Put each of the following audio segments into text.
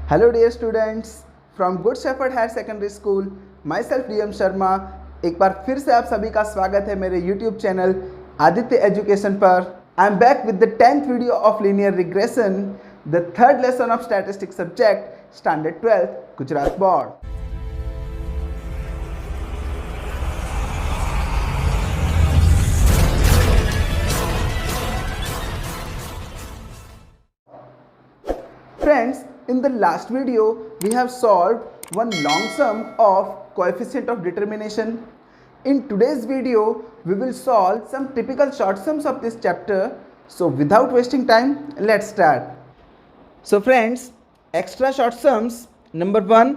Hello dear students from Good Shepherd Higher Secondary School, myself DM Sharma. एक बार फिर से आप सभी का स्वागत है मेरे YouTube चैनल आदित्य एजुकेशन पर। I am back with the 10th video of linear regression, the third lesson of statistics subject standard 12th Gujarat board. Friends, in the last video, we have solved one long sum of coefficient of determination. In today's video, we will solve some typical short sums of this chapter. So without wasting time, let's start. So friends, extra short sums. Number 1,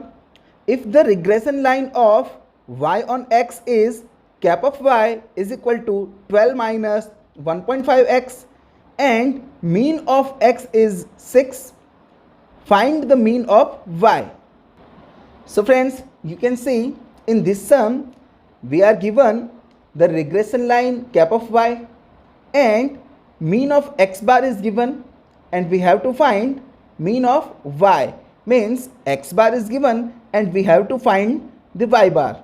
if the regression line of y on x is cap of y is equal to 12 minus 1.5x and mean of x is 6, find the mean of y. So friends, you can see in this sum we are given the regression line cap of y and mean of x bar is given and we have to find mean of y, means x bar is given and we have to find the y bar.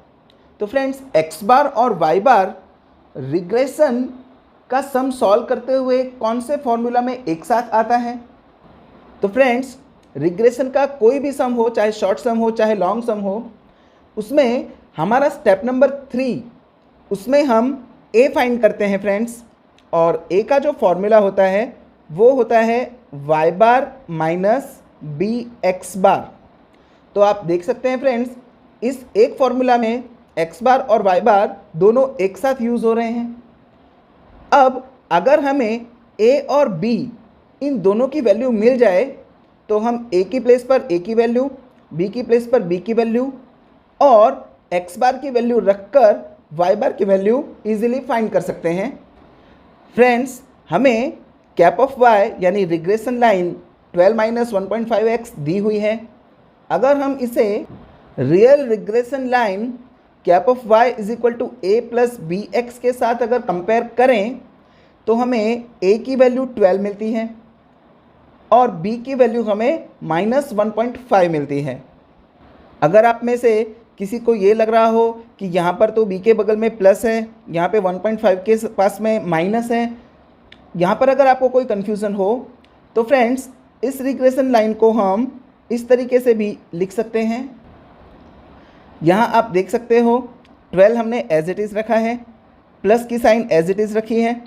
तो friends x बार और y बार regression का sum solve करते हुए कौन से formula में एक साथ आता है? तो फ्रेंड्स रिग्रेशन का कोई भी सम हो, चाहे शॉर्ट सम हो चाहे लॉन्ग सम हो, उसमें हमारा स्टेप नंबर 3 उसमें हम a फाइंड करते हैं फ्रेंड्स। और a का जो फॉर्मूला होता है वो होता है y बार माइनस बी एक्स बार। तो आप देख सकते हैं फ्रेंड्स, इस एक फॉर्मूला में x बार और y बार दोनों एक साथ यूज़ हो रहे हैं। अब अगर हमें a और b इन दोनों की वैल्यू मिल जाए तो हम a की प्लेस पर a की वैल्यू, b की प्लेस पर b की वैल्यू और x बार की वैल्यू रखकर y बार की वैल्यू इजीली फाइंड कर सकते हैं। फ्रेंड्स, हमें कैप ऑफ y यानी रिग्रेशन लाइन 12 माइनस 1.5x दी हुई है। अगर हम इसे real regression line cap of y is equal to a plus b x के साथ अगर कंपेयर करें तो हमें a की वैल्यू 12 मिलती है और b की वैल्यू हमें माइनस 1.5 मिलती है। अगर आप में से किसी को ये लग रहा हो कि यहाँ पर तो b के बगल में प्लस है, यहाँ पे 1.5 के पास में माइनस है, यहाँ पर अगर आपको कोई कन्फ्यूज़न हो तो फ्रेंड्स इस रिग्रेशन लाइन को हम इस तरीके से भी लिख सकते हैं। यहाँ आप देख सकते हो 12 हमने एज इट इज़ रखा है, प्लस की साइन एज इट इज़ रखी है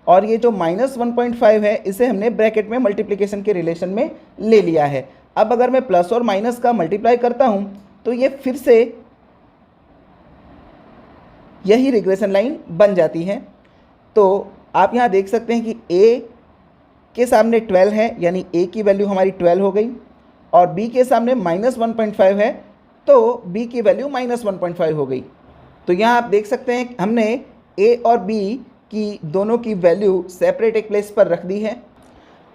और ये जो माइनस 1.5 है इसे हमने ब्रैकेट में मल्टीप्लिकेशन के रिलेशन में ले लिया है। अब अगर मैं प्लस और माइनस का मल्टीप्लाई करता हूँ तो ये फिर से यही रिग्रेशन लाइन बन जाती है। तो आप यहाँ देख सकते हैं कि a के सामने 12 है यानी a की वैल्यू हमारी 12 हो गई और b के सामने माइनस 1.5 है तो b की वैल्यू माइनस 1.5 हो गई। तो यहाँ आप देख सकते हैं हमने a और b की दोनों की वैल्यू सेपरेट एक प्लेस पर रख दी है।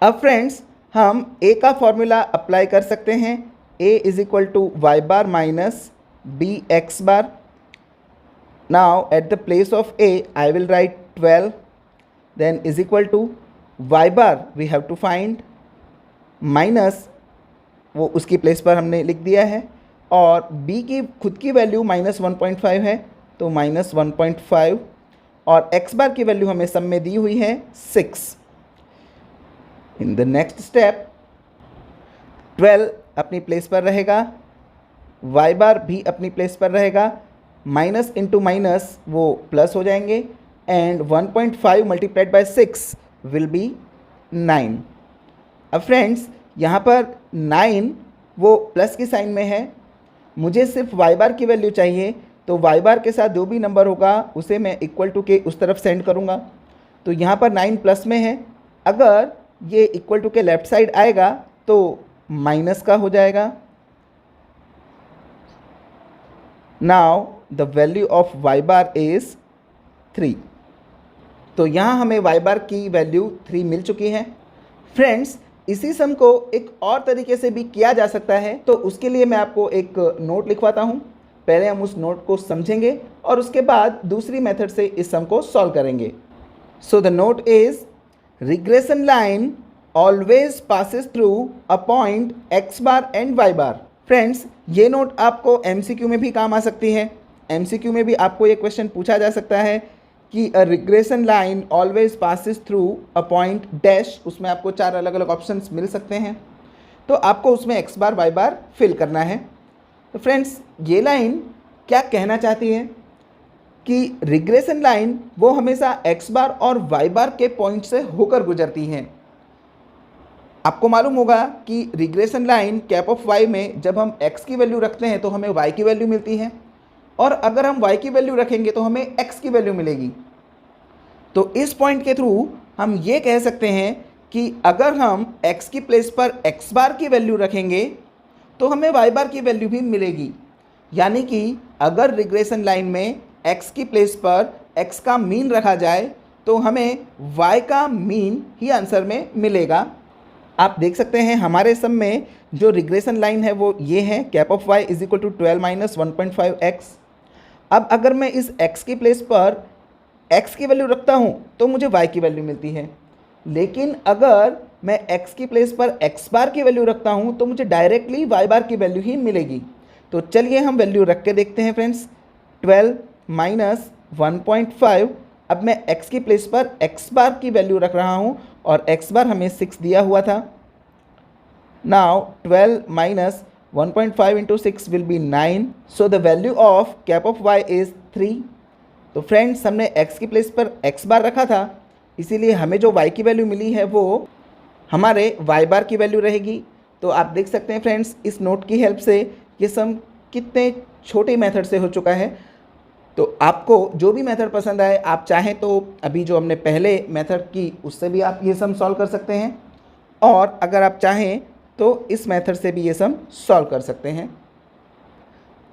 अब फ्रेंड्स हम a का फॉर्मूला अप्लाई कर सकते हैं, a is equal to y bar minus b x bar. Now at the place of a I will write 12 then is equal to y bar we have to find minus वो उसकी place पर हमने लिख दिया है और b की खुद की वैल्यू माइनस 1.5 है तो माइनस 1.5 और x बार की वैल्यू हमें सम में दी हुई है 6। इन द नेक्स्ट स्टेप 12 अपनी प्लेस पर रहेगा, y बार भी अपनी प्लेस पर रहेगा, माइनस इंटू माइनस वो प्लस हो जाएंगे and 1.5 multiplied by 6 will be 9। अब फ्रेंड्स यहाँ पर 9 वो प्लस की साइन में है, मुझे सिर्फ y बार की वैल्यू चाहिए तो y बार के साथ जो भी नंबर होगा उसे मैं इक्वल टू के उस तरफ सेंड करूँगा। तो यहाँ पर 9 प्लस में है, अगर ये इक्वल टू के लेफ्ट साइड आएगा तो माइनस का हो जाएगा। Now the value of y bar is 3। तो यहाँ हमें y बार की वैल्यू 3 मिल चुकी है। फ्रेंड्स, इसी सम को एक और तरीके से भी किया जा सकता है, तो उसके लिए मैं आपको एक नोट लिखवाता हूँ। पहले हम उस नोट को समझेंगे और उसके बाद दूसरी मेथड से इस सम को सॉल्व करेंगे। So the note is regression line always passes through a point x bar and y bar. Friends, ये नोट आपको एमसीक्यू में भी काम आ सकती है। एमसीक्यू में भी आपको ये क्वेश्चन पूछा जा सकता है कि अ regression line always passes through a point dash, उसमें आपको 4 अलग अलग ऑप्शंस मिल सकते हैं, तो आपको उसमें एक्स बार वाई बार फिल करना है। तो फ्रेंड्स, ये लाइन क्या कहना चाहती है कि रिग्रेशन लाइन वो हमेशा एक्स बार और वाई बार के पॉइंट से होकर गुजरती हैं। आपको मालूम होगा कि regression line cap of y में जब हम x की वैल्यू रखते हैं तो हमें y की वैल्यू मिलती है, और अगर हम y की वैल्यू रखेंगे तो हमें x की वैल्यू मिलेगी। तो इस पॉइंट के थ्रू हम ये कह सकते हैं कि अगर हम x की प्लेस पर x बार की वैल्यू रखेंगे तो हमें y बार की वैल्यू भी मिलेगी। यानी कि अगर रिग्रेशन लाइन में x की प्लेस पर x का मीन रखा जाए तो हमें y का मीन ही आंसर में मिलेगा। आप देख सकते हैं हमारे सम में जो रिग्रेशन लाइन है वो ये है, cap of y is equal to 12 minus 1.5x। अब अगर मैं इस x की प्लेस पर x की वैल्यू रखता हूँ तो मुझे y की वैल्यू मिलती है, लेकिन अगर मैं x की प्लेस पर x बार की वैल्यू रखता हूँ तो मुझे डायरेक्टली y बार की वैल्यू ही मिलेगी। तो चलिए हम वैल्यू रख के देखते हैं फ्रेंड्स। 12 माइनस 1.5, अब मैं x की प्लेस पर x बार की वैल्यू रख रहा हूँ और x बार हमें 6 दिया हुआ था। Now 12 minus 1.5 into 6 will be 9, so the value of cap of y is 3। तो फ्रेंड्स, हमने x की प्लेस पर x बार रखा था, इसीलिए हमें जो y की वैल्यू मिली है वो हमारे y बार की वैल्यू रहेगी। तो आप देख सकते हैं फ्रेंड्स, इस नोट की हेल्प से ये सम कितने छोटे मेथड से हो चुका है। तो आपको जो भी मेथड पसंद आए, आप चाहें तो अभी जो हमने पहले मेथड की उससे भी आप ये सम सॉल्व कर सकते हैं, और अगर आप चाहें तो इस मेथड से भी ये सम सॉल्व कर सकते हैं।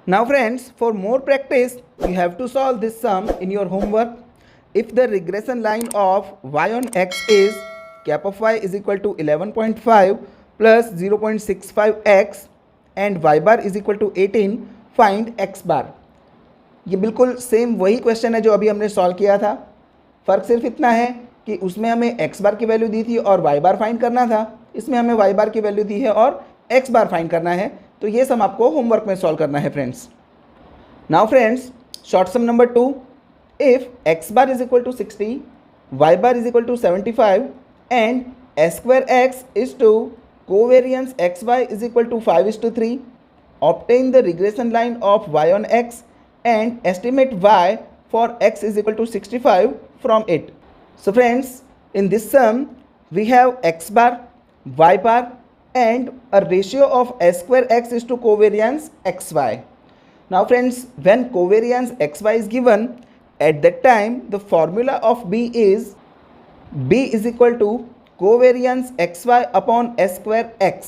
Now friends, for more practice you have to solve this sum in your homework. If the regression line of y on x is cap of y is equal to 11.5 plus 0.65x and y bar is equal to 18, find x bar. ये बिल्कुल same वही question है जो अभी हमने solve किया था। फ़र्क सिर्फ इतना है कि उसमें हमें x बार की वैल्यू दी थी और y बार फाइंड करना था, इसमें हमें y बार की वैल्यू दी है और x बार फाइंड करना है। तो ये सम आपको होमवर्क में सॉल्व करना है friends. Now friends, short sum number 2, if x bar is equal to 60, y bar is equal to 75 and s² is to covariance xy is equal to 5:3, obtain the regression line of y on x and estimate y for x is equal to 65 from it. So friends, in this sum we have x bar, y bar and a ratio of s² is to covariance xy. Now friends, when covariance xy is given, at that time the formula of b is b is equal to covariance xy upon s²x,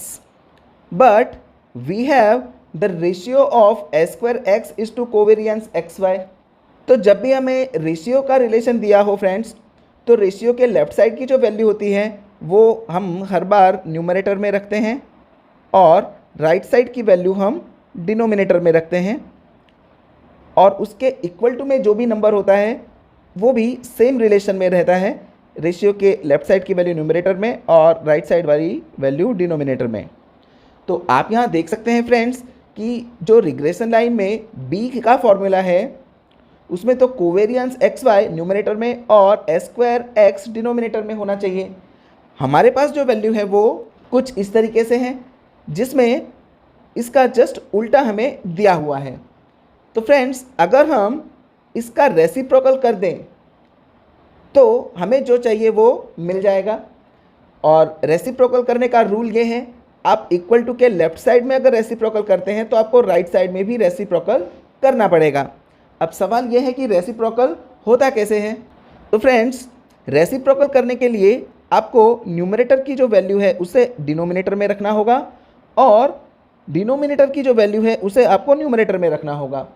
but we have the ratio of s²x is to covariance xy. तो जब भी हमें ratio का relation दिया हो friends, तो ratio के left side की जो वैल्यू होती है वो हम हर बार न्यूमरेटर में रखते हैं और राइट साइड की वैल्यू हम डिनोमिनेटर में रखते हैं, और उसके इक्वल टू में जो भी नंबर होता है वो भी सेम रिलेशन में रहता है, रेशियो के लेफ्ट साइड की वैल्यू न्यूमरेटर में और राइट साइड वाली वैल्यू डिनोमिनेटर में। तो आप यहाँ देख सकते हैं फ्रेंड्स कि जो रिग्रेशन लाइन में b का फॉर्मूला है उसमें तो कोवेरियंस xy न्यूमरेटर में और s²x डिनोमिनेटर में होना चाहिए। हमारे पास जो वैल्यू है वो कुछ इस तरीके से है, जिसमें इसका जस्ट उल्टा हमें दिया हुआ है। तो फ्रेंड्स, अगर हम इसका रेसिप्रोकल कर दें तो हमें जो चाहिए वो मिल जाएगा, और रेसिप्रोकल करने का रूल ये है, आप इक्वल टू के लेफ्ट साइड में अगर रेसिप्रोकल करते हैं तो आपको राइट साइड में भी रेसिप्रोकल करना पड़ेगा। अब सवाल ये है कि रेसिप्रोकल होता कैसे है। तो फ्रेंड्स, रेसिप्रोकल करने के लिए आपको न्यूमरेटर की जो वैल्यू है उसे डिनोमिनेटर में रखना होगा और डिनोमिनेटर की जो वैल्यू है उसे आपको न्यूमरेटर में रखना होगा।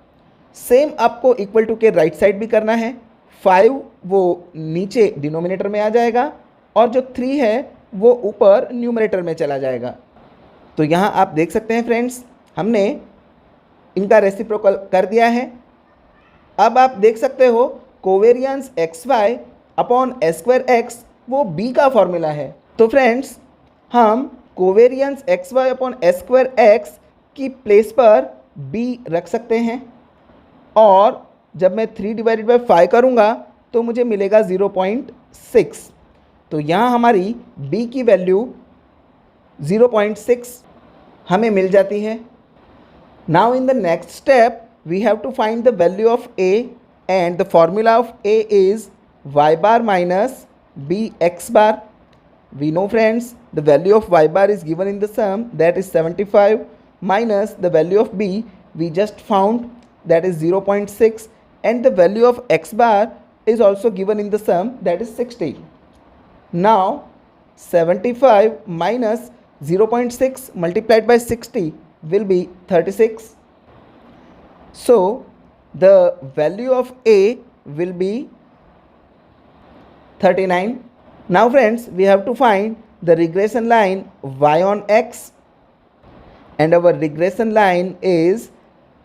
सेम आपको इक्वल टू के राइट साइड भी करना है। 5 वो नीचे डिनोमिनेटर में आ जाएगा और जो 3 है वो ऊपर न्यूमरेटर में चला जाएगा। तो यहाँ आप देख सकते हैं फ्रेंड्स, हमने इनका रेसिप्रोकल कर दिया है। अब आप देख सकते हो कोवेरियंस xy अपॉन s²x वो b का फॉर्मूला है। तो फ्रेंड्स, हम covariance x y upon S square x की प्लेस पर b रख सकते हैं, और जब मैं 3/5 करूँगा तो मुझे मिलेगा 0.6। तो यहाँ हमारी b की वैल्यू 0.6 हमें मिल जाती है। Now in the next step we have to find the value of a, and the formula of a is y bar minus b x bar. We know friends, the value of y bar is given in the sum, that is 75, minus the value of b we just found, that is 0.6, and the value of x bar is also given in the sum, that is 60. Now 75 minus 0.6 multiplied by 60 will be 36. So the value of a will be 39. Now friends, we have to find the regression line y on x, and our regression line is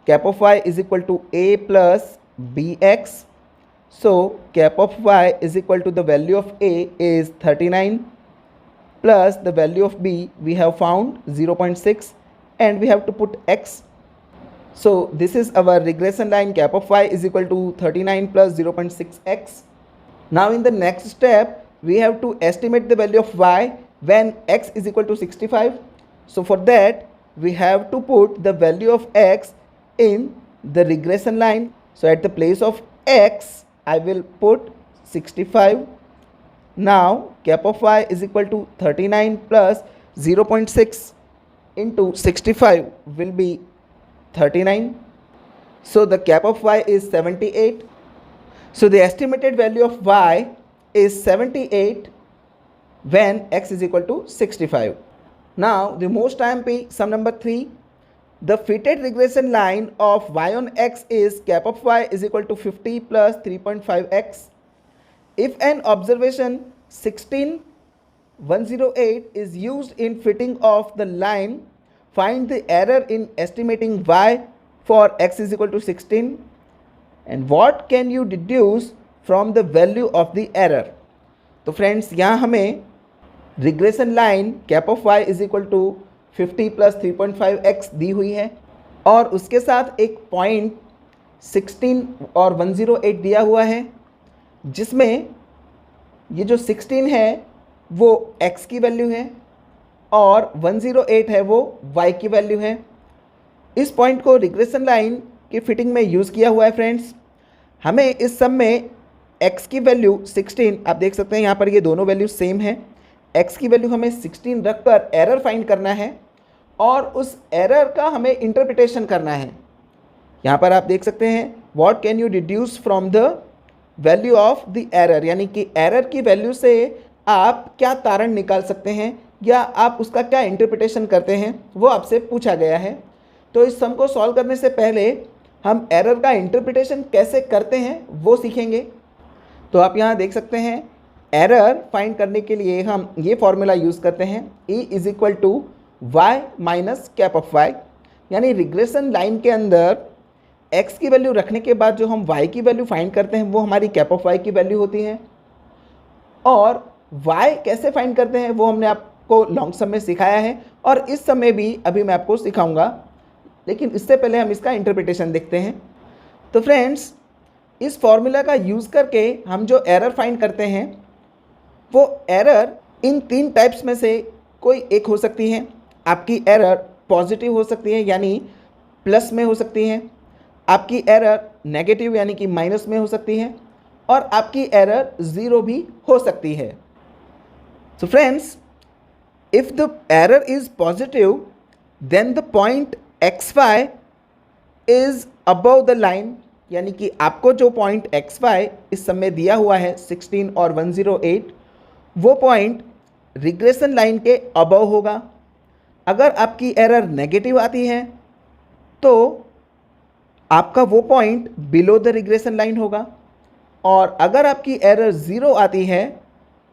cap of y is equal to a plus bx. So cap of y is equal to the value of a is 39 plus the value of b we have found 0.6, and we have to put x. So this is our regression line, cap of y is equal to 39 plus 0.6x. Now in the next step we have to estimate the value of y when x is equal to 65. So for that we have to put the value of x in the regression line. So at the place of x I will put 65. Now cap of y is equal to 39 plus 0.6 into 65 will be 39. So the cap of y is 78. So the estimated value of y is 78 when x is equal to 65. Now the most IMP sum number 3. The fitted regression line of y on x is cap of y is equal to 50 plus 3.5x. If an observation 16108 is used in fitting of the line, find the error in estimating y for x is equal to 16, and what can you deduce from the value of the error. तो friends यहाँ हमें regression line cap of y is equal to 50 plus 3.5x दी हुई है, और उसके साथ एक पॉइंट 16 और 108 दिया हुआ है, जिसमें ये जो 16 है वो x की वैल्यू है और 108 है वो y की वैल्यू है। इस पॉइंट को रिग्रेशन लाइन की फिटिंग में यूज़ किया हुआ है फ्रेंड्स। हमें इस सब में x की वैल्यू 16, आप देख सकते हैं यहाँ पर ये दोनों वैल्यू सेम है, x की वैल्यू हमें 16 रखकर एरर फाइंड करना है, और उस एरर का हमें इंटरप्रिटेशन करना है। यहाँ पर आप देख सकते हैं what can you deduce from the value of the error, यानी कि एरर की वैल्यू से आप क्या तारण निकाल सकते हैं या आप उसका क्या इंटरप्रिटेशन करते हैं, वो आपसे पूछा गया है। तो इस सम को सॉल्व करने से पहले हम एरर का इंटरप्रिटेशन कैसे करते हैं वो सीखेंगे। तो आप यहाँ देख सकते हैं एरर फाइंड करने के लिए हम ये फॉर्मूला यूज़ करते हैं, e is equal to Y minus cap of y, यानी रिग्रेशन लाइन के अंदर x की वैल्यू रखने के बाद जो हम y की वैल्यू फाइंड करते हैं वो हमारी कैप ऑफ y की वैल्यू होती है। और y कैसे फाइंड करते हैं वो हमने आपको लॉन्ग सम में सिखाया है, और इस सम में भी अभी मैं आपको सिखाऊंगा, लेकिन इससे पहले हम इसका इंटरप्रिटेशन देखते हैं। तो फ्रेंड्स, इस फॉर्मूला का यूज़ करके हम जो एरर फाइंड करते हैं वो एरर इन 3 टाइप्स में से कोई एक हो सकती है। आपकी एरर पॉजिटिव हो सकती है, यानी प्लस में हो सकती है, आपकी एरर नेगेटिव यानी कि माइनस में हो सकती है, और आपकी एरर 0 भी हो सकती है। So friends, if the error is positive then the point xy is above the line, यानी कि आपको जो पॉइंट xy इस समय दिया हुआ है 16 और 108, वो पॉइंट रिग्रेशन लाइन के अबव होगा। अगर आपकी एरर नेगेटिव आती है तो आपका वो point below the regression line होगा, और अगर आपकी एरर 0 आती है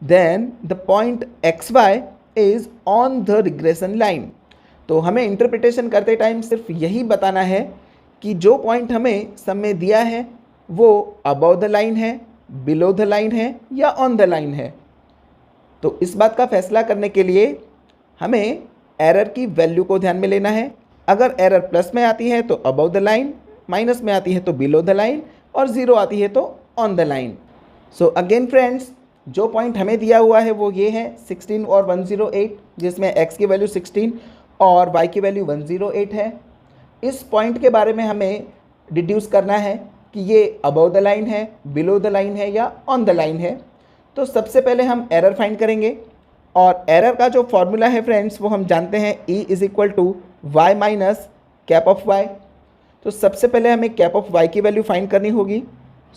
then the point xy is on the regression line. तो हमें इंटरप्रिटेशन करते टाइम सिर्फ यही बताना है कि जो पॉइंट हमें सम में दिया है वो अबव द लाइन है, बिलो द लाइन है या ऑन द लाइन है। तो इस बात का फैसला करने के लिए हमें एरर की वैल्यू को ध्यान में लेना है। अगर एरर प्लस में आती है तो अबव द लाइन, माइनस में आती है तो बिलो द लाइन, और ज़ीरो आती है तो on the line. So again friends, जो पॉइंट हमें दिया हुआ है वो ये है 16 और 108, जिसमें x की वैल्यू 16 और y की वैल्यू 108 है। इस पॉइंट के बारे में हमें डिड्यूस करना है कि ये अबव द लाइन है, बिलो द लाइन है या ऑन द लाइन है। तो सबसे पहले हम एरर फाइंड करेंगे, और एरर का जो फॉर्मूला है फ्रेंड्स वो हम जानते हैं E is equal to Y minus cap of Y. तो सबसे पहले हमें कैप ऑफ वाई की वैल्यू फाइंड करनी होगी।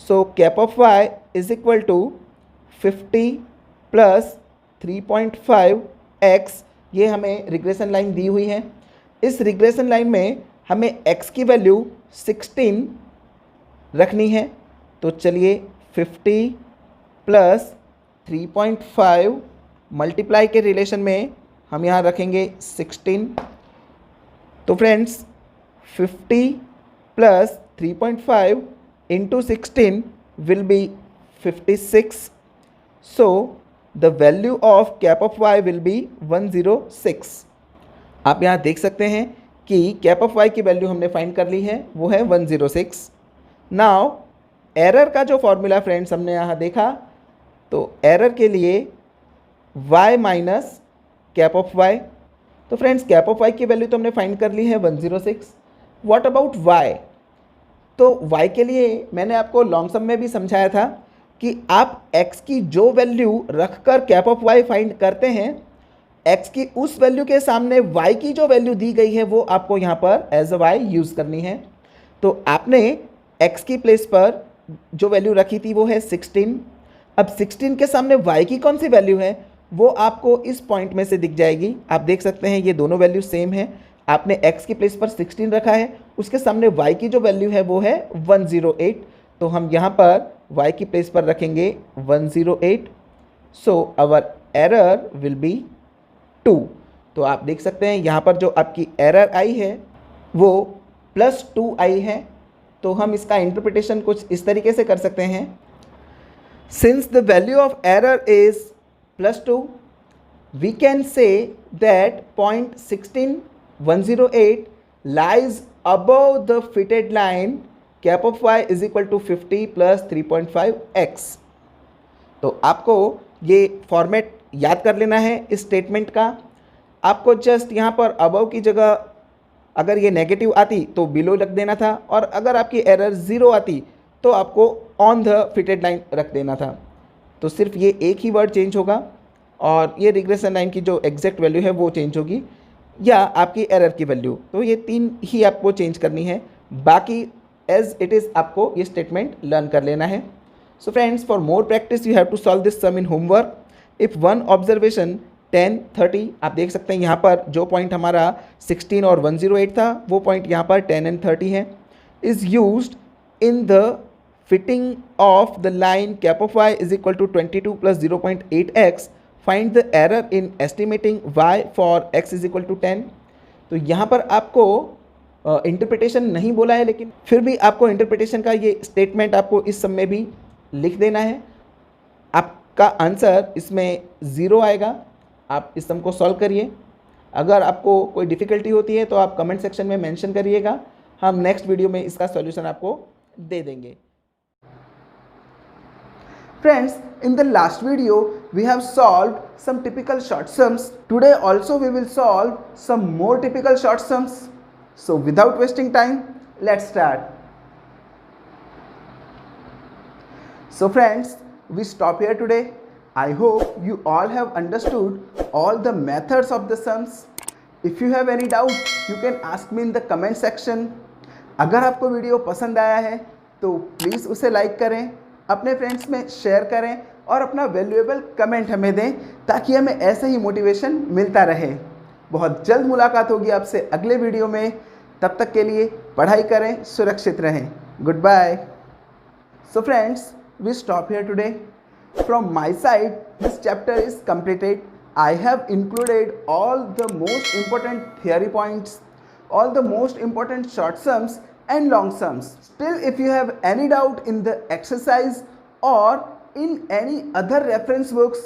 So cap of Y is equal to 50 plus 3.5 x, ये हमें रिग्रेशन लाइन दी हुई है। इस रिग्रेशन लाइन में हमें x की वैल्यू 16 रखनी है। तो चलिए 50 प्लस 3.5 मल्टीप्लाई के रिलेशन में हम यहाँ रखेंगे 16। तो friends 50 plus 3.5 into 16 will be 56। So the value of cap of y will be 106। आप यहाँ देख सकते हैं कि कैप ऑफ वाई की वैल्यू हमने फाइंड कर ली है, वो है 106। नाउ एरर का जो फॉर्मूला फ्रेंड्स हमने यहाँ देखा, तो एरर के लिए y minus cap of y। तो फ्रेंड्स कैप ऑफ y की वैल्यू तो हमने फाइंड कर ली है 106। What about y? तो y के लिए मैंने आपको लॉन्ग सम में भी समझाया था कि आप x की जो वैल्यू रखकर कैप ऑफ y फाइंड करते हैं, x की उस वैल्यू के सामने y की जो वैल्यू दी गई है वो आपको यहाँ पर एज अ y यूज़ करनी है। तो आपने x की प्लेस पर जो वैल्यू रखी थी वो है 16। अब 16 के सामने y की कौन सी वैल्यू है वो आपको इस पॉइंट में से दिख जाएगी। आप देख सकते हैं ये दोनों वैल्यू सेम है। आपने x की प्लेस पर 16 रखा है, उसके सामने y की जो वैल्यू है वो है 108। तो हम यहाँ पर y की प्लेस पर रखेंगे 108। So our error will be 2। तो आप देख सकते हैं यहाँ पर जो आपकी एरर आई है वो +2 आई है। तो हम इसका इंटरप्रिटेशन कुछ इस तरीके से कर सकते हैं, since the value of error is +2, we can say that point 16108 lies above the fitted line cap of y is equal to 50 plus 3.5x। तो आपको ये फॉर्मेट याद कर लेना है इस स्टेटमेंट का। आपको जस्ट यहाँ पर अबव की जगह अगर ये नेगेटिव आती तो बिलो रख देना था, और अगर आपकी एरर 0 आती तो आपको ऑन द फिटेड लाइन रख देना था। तो सिर्फ ये एक ही वर्ड चेंज होगा और ये रिग्रेशन लाइन की जो एग्जैक्ट वैल्यू है वो चेंज होगी, या आपकी एरर की वैल्यू। तो ये 3 ही आपको चेंज करनी है, बाकी एज इट इज़ आपको ये स्टेटमेंट लर्न कर लेना है। So friends, for more practice you have to solve this sum in homework. If one observation 10, 30, आप देख सकते हैं यहाँ पर जो पॉइंट हमारा 16 और 108 था वो पॉइंट यहाँ पर 10 and 30 है, is used in the fitting of the line cap of y is equal to 22 plus 0.8x, find the error in estimating y for x is equal to 10। तो यहाँ पर आपको इंटरप्रिटेशन नहीं बोला है, लेकिन फिर भी आपको इंटरप्रिटेशन का ये स्टेटमेंट आपको इस सब में भी लिख देना है। आपका आंसर इसमें 0 आएगा। आप इस सम को सॉल्व करिए। अगर आपको कोई डिफ़िकल्टी होती है तो आप कमेंट सेक्शन में मेंशन करिएगा, हम नेक्स्ट वीडियो में इसका सॉल्यूशन आपको दे देंगे। Friends, in the last video we have solved some typical short sums. Today also we will solve some more typical short sums. So without wasting time, let's start. So friends, we stop here today. I hope you all have understood all the methods of the sums. If you have any doubt, you can ask me in the comment section. अगर आपको video पसंद आया है तो please उसे like करें, अपने friends में शेयर करें और अपना वैल्यूएबल कमेंट हमें दें, ताकि हमें ऐसे ही मोटिवेशन मिलता रहे। बहुत जल्द मुलाकात होगी आपसे अगले वीडियो में। तब तक के लिए पढ़ाई करें, सुरक्षित रहें। Good bye. So friends, we stop here today. From my side, this chapter is completed. I have included all the most important theory points, all the most important short sums and long sums. Still, if you have any doubt in the exercise or in any other reference books,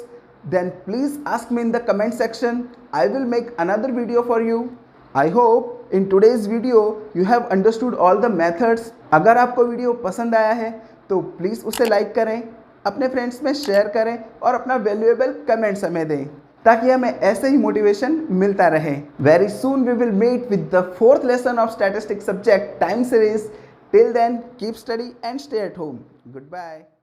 then please ask me in the comment section. I will make another video for you. I hope in today's video you have understood all the methods. अगर आपको video पसंद आया है तो please उसे like करें, अपने friends में शेयर करें और अपना वैल्यूएबल कमेंट्स हमें दें ताकि हमें ऐसे ही मोटिवेशन मिलता रहे. Very soon we will meet with the 4th lesson of statistics subject time series. Till then, keep study and stay at home. Goodbye.